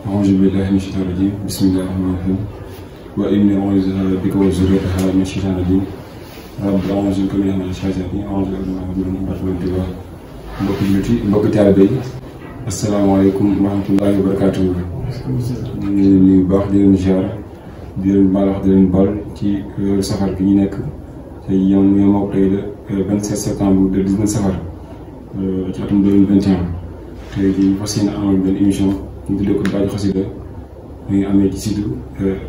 auzu billahi mina shaytaani rajiim bismillahi rahmaani rahiim wa inni u'iizuha bika wa zurriyyataha mina shaytaani rajiim rabbi a'uuzu bika min hamazaati shayaatiin a'uuzu bika mbokki jullit yi mbokki taalibe yi asalaamaaleykum wa rahmatullaahi wa barakaatuh. ñu ngi leen di baax di leen ziar di leen baal wax di leen baal ci safar gi ñu nekk te yom ak tey le 27 septembre de 19 safar ci atum 2021 tey jii fas yéene amal benn émission ñu tuddee ko Baaju Xasida mu ngi amee ci site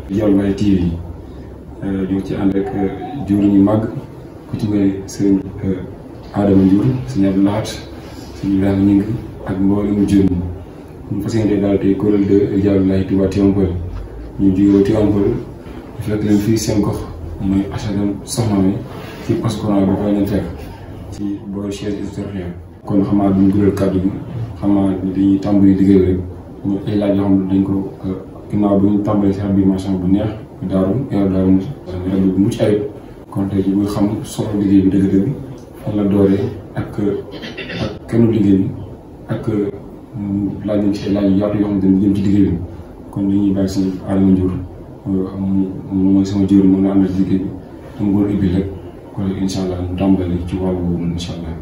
Diallo TV ñu ngi ci ànd ak jëwriñ ñu màgg ku ci mel sëñ Adama Ndiour sëñ Abdou Lahat sëñ Ibrahima Ñing ak mboolem jëwriñ ñu fas yéene daal tey kuréel de Diallo Touba Tivaouane ñu jógee Tivaouane fekk leen fii seen gox mooy HLM Soxna mi ci poste courant bi fa leen fekk ci boori chaise historique kon xam naa duñ guddal kàddu gi xam naa dañuy tàmbali liggéey rek ñu ay laaj yoo xam ne dañ ko ginnaaw bi ñu tàmbali si habillement bu neex daaru bu mucc ayib kon tey jii muy xam solo liggéey bi dëgg-dëgg fan la dooree ak kenn liggéey bi ak laaj nañ ci ay laaj yu yaatu yoo xam ne jëm ci liggéey bi kon li ñuy bàyyi si Adama Ndiour moom mooy sama jëwriñ moom la àndal liggéey bi dama góor ibbi rek kon incha allah ñu tàmbali ci wàllu boobu incha allah.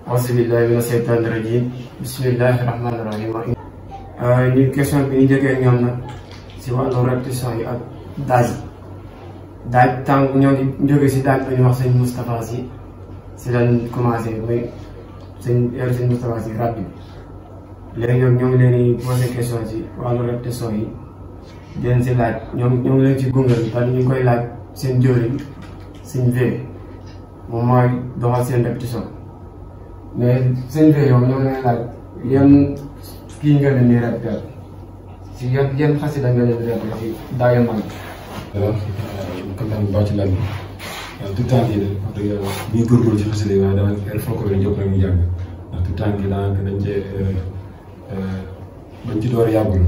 auzu billaahi mina seytaani rajiim bismillaahi rahmaani rahiim. ñu question bi ñu jógee ñoom nag si wàllu répétition yi ak daaj tànk ñoo ngi jógee si daaj ba ñu wax sëñ Moustapha si lañ commencé muy sëñ Moustapha Sy rab bi léegi ñoo ngi leen di posé question si wàllu répétition yi di leen si laaj ñoo ngi leen ci gungal parce que ñu ngi koy laaj seen jëwriñ sëñ V moom mooy doxal seen répétition mais sëñ V yow ñoo ngi leen laaj yan kii nga leen di répéter si yan xasida nga leen di répéter si daayo mag voilà comme daal baax ci laaj bi waaw tout temps yi de wax dëgg yàlla bu ñu góorgóorlu ci xasida yi waaye dama il faut que ñu jóg nag ñu jàng ndax tout temps yi daanaka dañ cee bañ ci door yàggul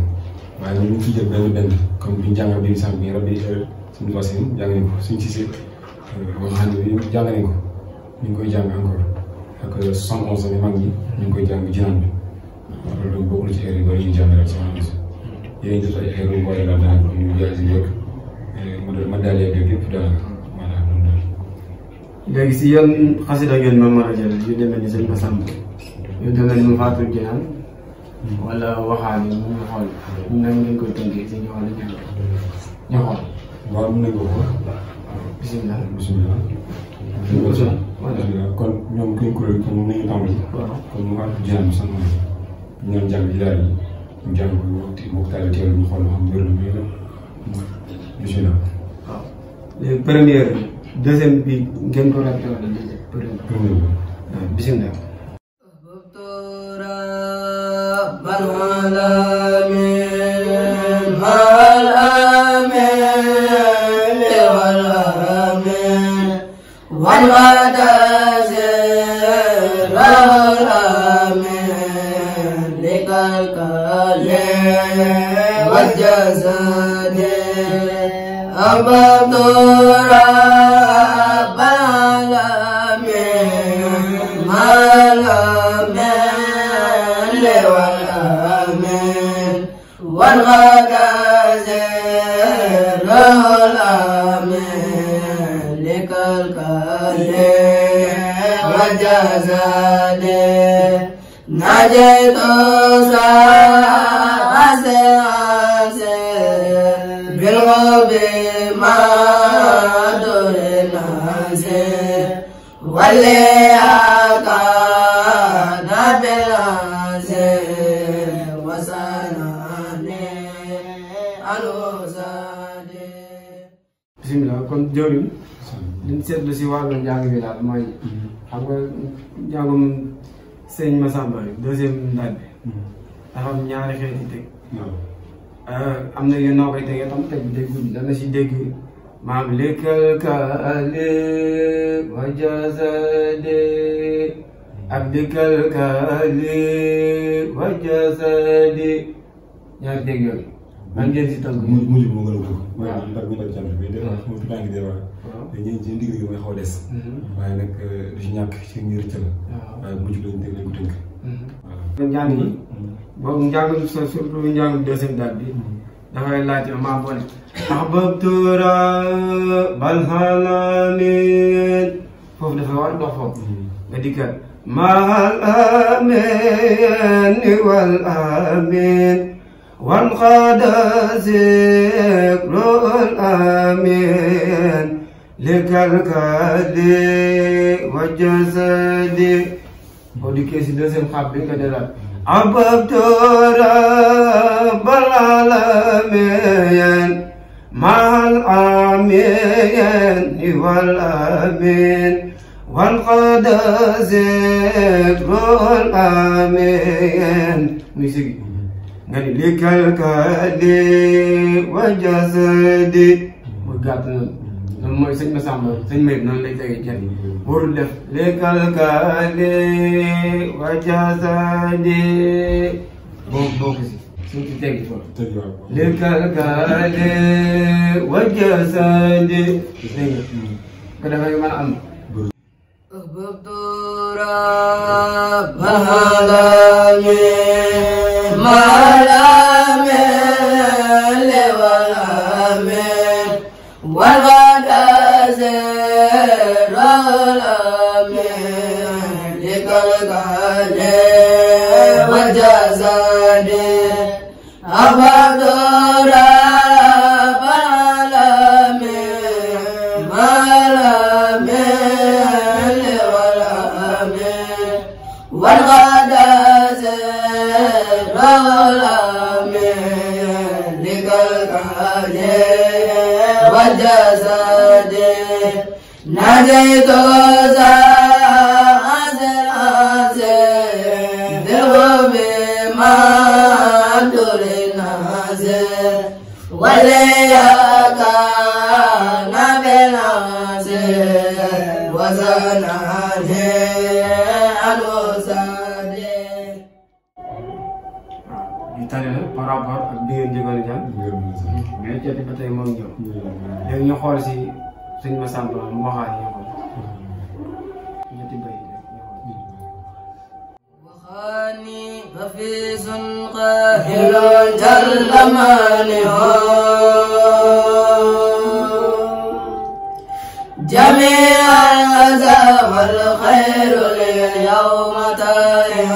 waaye ñu ngi ciy jël benn comme bi ñu jàngal bi sax bi rabbi suñu vaccine jàng nañ ko suñu sisé boo xam ne bi jàng nañ ko ñu ngi koy jàng encore ak 71 ans mag ñi ñu ngi koy jàng jinaan bi waaw loolu bokk na ci air yu bëri ñuy jàng rek sama gis yéen jot ay air yu boole daal daanaka ñu jaay si yëpp ma daal yeeg yëpp daanaka voilà loolu daal. léegi si yan xasida ngeen ma mën a jël yu demee ni sëñ Massamba yu demee ni mu faatul jinaan wala waxaan yi ñu xool nan ngeen koy tënkee si ñu xool waaw mën nañ ko xool. bisimilah kon ñoom kuy kuréel kon nañu tàmbali. kon mu faatul jinaan bi sax ñu doon jàng ci daal yi ñu jàng ko mbokk taal teel ñu xool xam wér na muy la bisimilah. waaw léegi première bi deuxième bi ngeen ko répété wala première bi bisimilah. bisimilah kon jëwriñ liñ seetlu si wàllu njàng bi daal mooy xam nga njàngum sëñ Massamba deuxième laaj bi dafa am ñaari xeeti teg am na yéen noo koy tegee tam teg déggul dana si dégg maam lékkal kaale wa jasade ak lékkal kaale wa jasade ñaari dégg yooyu man ngeen si tënk mujj moo gën a bëgg waaw ndax ñu def cant bi de mo tout temps ngi dee wax dañuy ci digg gi mooy xaw des waaye nag du ci ñàkk ci ngir cël waaye mujj lañ teg lañ ko tënk njàng yi boobu njàngum surtout njàngum deuxième date bi dafay laajte maa boole ahbabtu rabbal alamin foofu dafa war dox foofu nga dikkat mahal amin wal amin wan xaada zikrul amin likal kali wa jasadi boo dikkee si deuxième xaab bi nga delaat ahbabtu rabbal alamin mahal amin wal amin wan xaada zikrul amin muy sigi nga ni likal kali wa jasadi muy gàtt noonu loolu mooy sëñ Massamba sëñ Mayib noonu lay tegee jël warul def likal kali wa jasadi boo ko si suñ ci teggi foofu likal kali wa jasadi dégg nga ko dafay mën a am أحببت رب العالمين مع الأمل والأمين والغدازر الأمين لكالكال والجسد أحببت رب العالمين مع الأمين والغداء زر الأمين لكالكال والجسد ناديت بما دور النازل وليك نبي وزنانه di tane la par rapport ak bi ngeen jëgoon jàng mais joti ba tey moom ñëw léegi ñu xool si sëñ Massamba mu waxaat ñu xool ñetti bay waxaani xafiis qaahir jalla maanihu جميع الأذى والخير لليوم تائه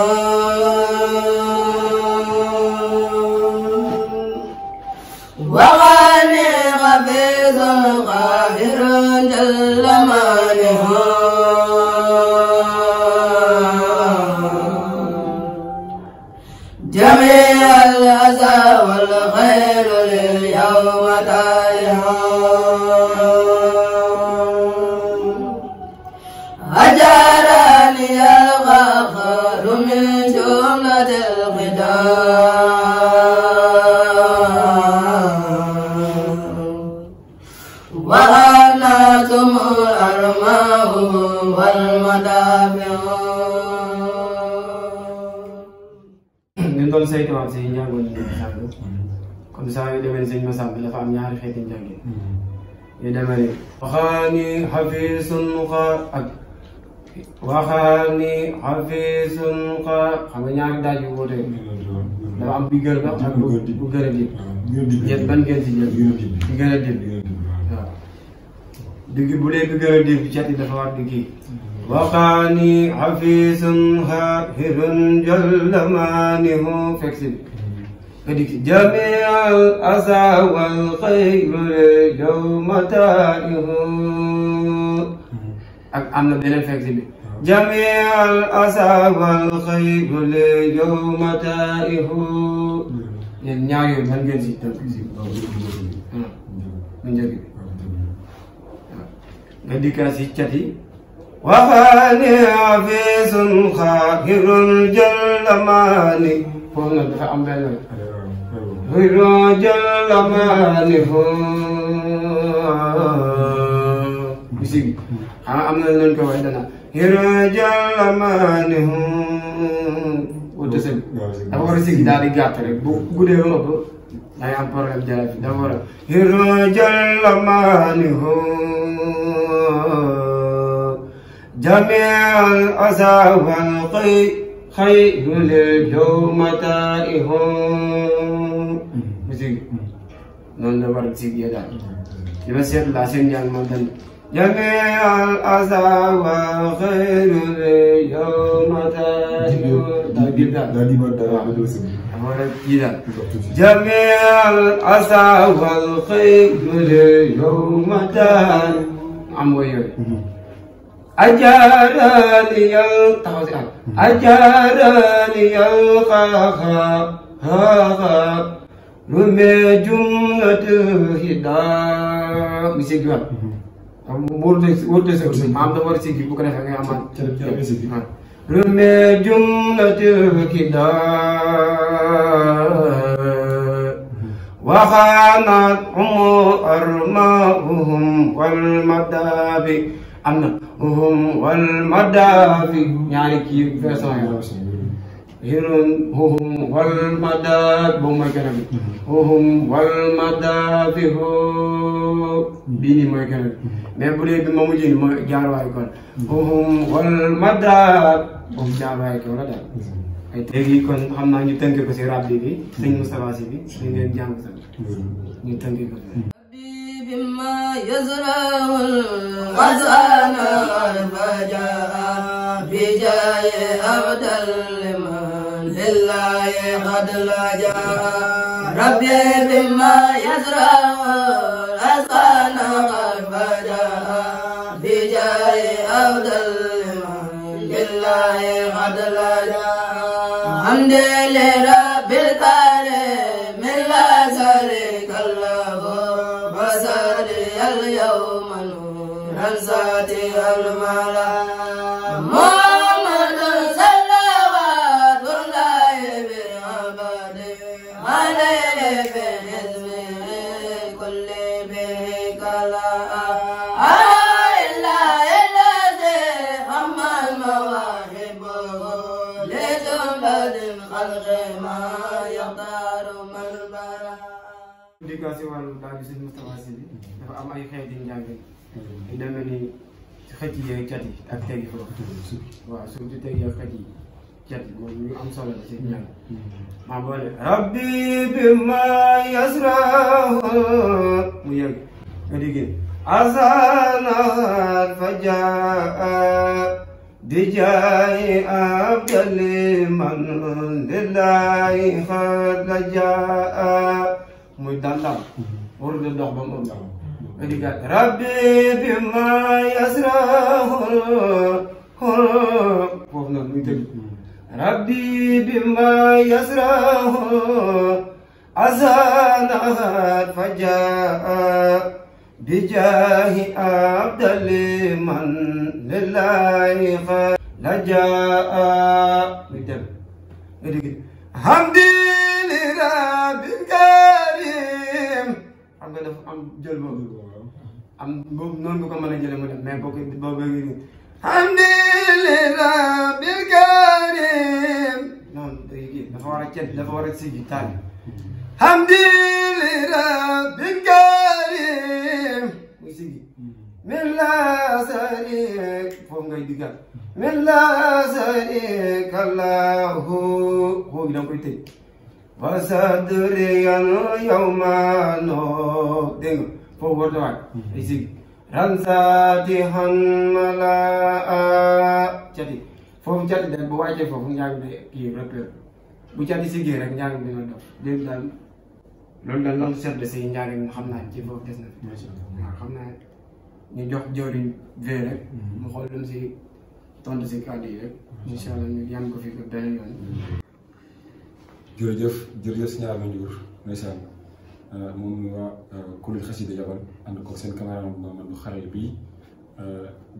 وغني غفيظ قاهر جل مانه جميع الأذى والخير لليوم تائه أجارني الغفار من جملة الخدام وأناتم الأرماه والمدافع ngeen doon saytuwaat si njàngoon yi sànq comme ça yu demee sëñ Massamba dafa am ñaari xeeti njàngin yu demee ni waxaani xafiisun ak waxaani xafiisun xam nga ñaari daaj yu wuute dafa am bi gën a ak bu gën a dib yéen ban ngeen si jël bi gën a dib waaw digg bu dee bi gën a dib cat yi dafa war di kii waxaani xafiisun xaahirun jalla maanihu fekk si nga dikk jamial asa wal xayru yawma taaihu ak am na beneen fekk si bi jamial asa wal xayru yawma taaihu yéen ñaar yooyu man ngeen si tënk si mu njëkk bi nga dikkaa si cat yi waxaani xafiisun xaahirun jalla maani foofu nag dafa am benn xaahirun jalla maani bisigi xam am na leen ko wax dana xaahirun jalla maani wute sëg dafa war a sigi daal di gàtt rek bu guddee ba ëpp day am problème jala fi dafa war a xaahirun jalla maani جميع الأذى خير اليوم تائهم musique noonu la war a sigee daal li ma seetlu laa seen njàng moom tamit جميع الأسى وخير اليوم جميع الأسى والخير اليوم أجارني الخاخ رمي جملة الهدى musique wóorul sa maam dafa war a siggi bu ko defee nga amaat رمي جملة الهدى وخانت أرماؤهم والمدابي هم والمدابي يعني كيف version هم والمدابي بوما كلام هم والمدابي بيني ما كلام mais bu dee bi ma mujjee ni ma jaarwaay kon hum wal madab boobu jaarwaay ko la daal ay léegi kon xam naa ñu tënk ko si rab bi sëñ Moustapha Sy bi ñu ngeen jàng sax ñu tënk ko بما يزرع الغزال الفجاء بجاي عبد لمن لله قد لجا ربي بما يزرع الغزال الفجاء بجاي عبد لمن لله قد لجا حمد لرب الكريم لا شريك له اليوم نورا ساتي الملا محمد صلوات الله بعبده عليه بحزبه كل به كلا إلا الذي هم المواهب لجملة الخلق ما يختار من البراء éducation wàllu daal di sëñ Moustapha Sy bi dafa am ay xeeti njàng yu demee ni xëcc yi cat yi ak tegi foofu waaw surtout tegi ak xëcc yi cat yi moom ñu am solo la si njàng maa boole rabbi bi ma yasrahu mu yëg nga déggee azanat fajaa di jaay abdali man lillahi xad la jaa muy daan warul de dox ba mu ëmb nga di gàtt rabbi bi ma yasrahu foofu nag muy tëgg rabbi bi ma yasrahu azanahat fajaa bi jaahi abdali man lillahi xad la jaa muy tëgg nga di hamdi li rabbil karim xam nga dafa am jël boobu am boobu noonu nga ko mën a jëlee mu dem mais boo hamdi li rabbil karim noonu day kii dafa war a cet dafa war a sigi taal hamdi li rabbil karim muy sigi min la sarik foofu ngay diggal min la sarik allahu foofu da nga koy tëj wasadriyan yawma no dégg nga foofu war dawaat ay sigi ransatihan mala cati foofu cati daal bu wàccee foofu njàng bi kii repère bu cati sigee rek njàng bi dina dox dégg daal loolu daal loolu seetlu si njàng mi xam naa ci foofu des na waaw xam naa ñu jox jëwriñ vee rek mu xool lu mu si tontu si kàddu yi rek incha allah ñu yam ko fi ba beneen yoon jërëjëf sëñ Adama Ndiour ndeysaan moom waa kuréel xasida yabal ànd ko seen caméraman man bu xarale bii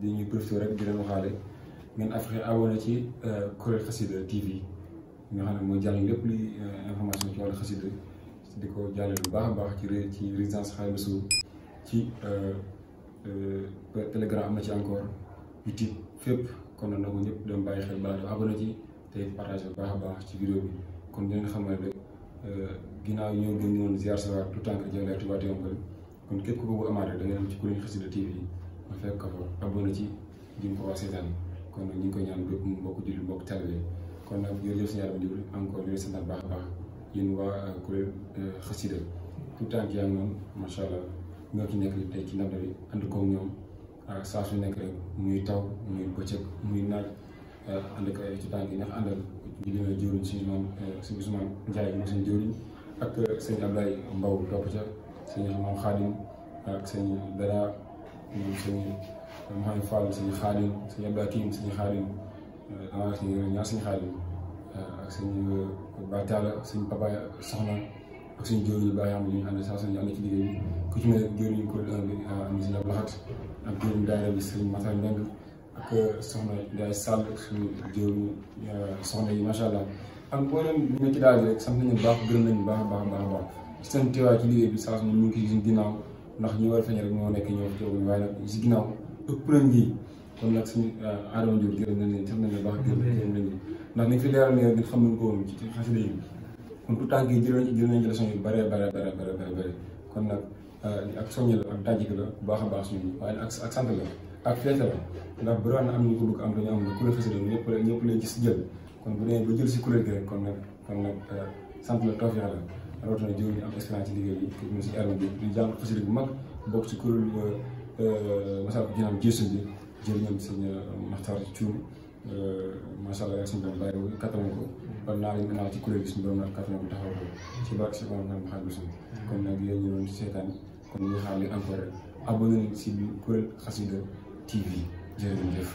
di ñuy profité rek di leen waxaale ngeen affaire abonné ci kuréel xasida TV nga xam ne mooy jàll lépp li information ci wàllu xasida di ko jàllale bu baax a baax ci résidence Xaadimu Rasuul ci Telegram am na ci encore YouTube fépp kon nag ko ñëpp dem bàyyi xel balaa ñu abonné ci te partagé bu baax a baax ci vidéo bi kon dinañ xam ne rek ginnaaw ñoo gën ñoon ziar sa waat tout temps que jëlee Touba Tivaouane kon képp ku ko bëgg amaat rek da ngay dem ci kuréel xasida TV nga fekk ko fa abonné ci di nga ko wax seetaan kon nag ñu ngi koy ñaan bépp mbokk julli mbokk talibé kon nag jërëjëf sëñ Adama Diouf encore di sant baax a baax yéen waa kuréel xasida tout temps yaa ngi noonu macha allah ñoo ci nekk tey ci ndam bi ànd koog ñoom saa su nekk rek muy taw muy bëccëg muy naaj ànd ak ci tànk yi ndax àndal di leen jëriñ suñu maam suñu Ousmane Ndiaye moo suñu jëriñ ak sëñ Ablaye Mbaw topp ca sëñ Maam Xaadim ak sëñ Dara moom sëñ Mouhamed Fall sëñ Xaadim sëñ Abdou Hakim sëñ Xaadim damaa si ñaar sëñ Xaadim ak sëñ Ba Talla sëñ Papa Soxna ak suñu jëriñ yu baax yoo xam ne ñu ànd saa suñu ànd ci liggéey bi ku ci mel jëriñ kuréel 1 bi am si Abdou Lahat ak jëriñ daayira bi sëñ Matar Ndeng ak soxna Ndiaye Sall suñu jëriñ soxna yi macha allah ak mboolem ñu ne ci daal bi rek sant nañu baax gërëm nañu baax a baax a baax a baax seen teewaay ci liggéey bi saa su ñu ngi ci suñu ginnaaw ndax ñi war a feeñ rek ñoo nekk ñoo fi toog waaye nag si ginnaaw ëpp nañ lii kon nag suñu Adama Diouf gërëm nañ leen sant nañ leen baax gërëm nañ leen ndax ni fi leeral ne ngeen xam nañ ko woon ci xasida yi kon tout temps que jël nañ ci leçon yu bare kon nag ak soññi la ak dajji la bu baax a baax suñu waaye ak sant la ak feete la ndax bu doon am ñu ko bëgg am dañu am na kuréel xasida ñëpp lay gis jël kon bu dee ba jël si kuréel gi rek kon nag sant la tawfeex la rawatina jiw ñu am expérience ci liggéey bi ñu si Adama bi di jàng xasida bu mag bokk ci kuréel Massalikul Jinaan Jéesu bi jël ñoom sëñ Maxtaar Cuun macha allah suñu doon bàyyi kattan ko kon naa leen gannaaw ci kuréel gi suñu borom nag kattan ko taxaw ko ci barke si borom xam xaar suñu kon nag yéen ñu doon seetaan kon ñu xaar li encore abonné si kuréel Xasida TV jërëjëf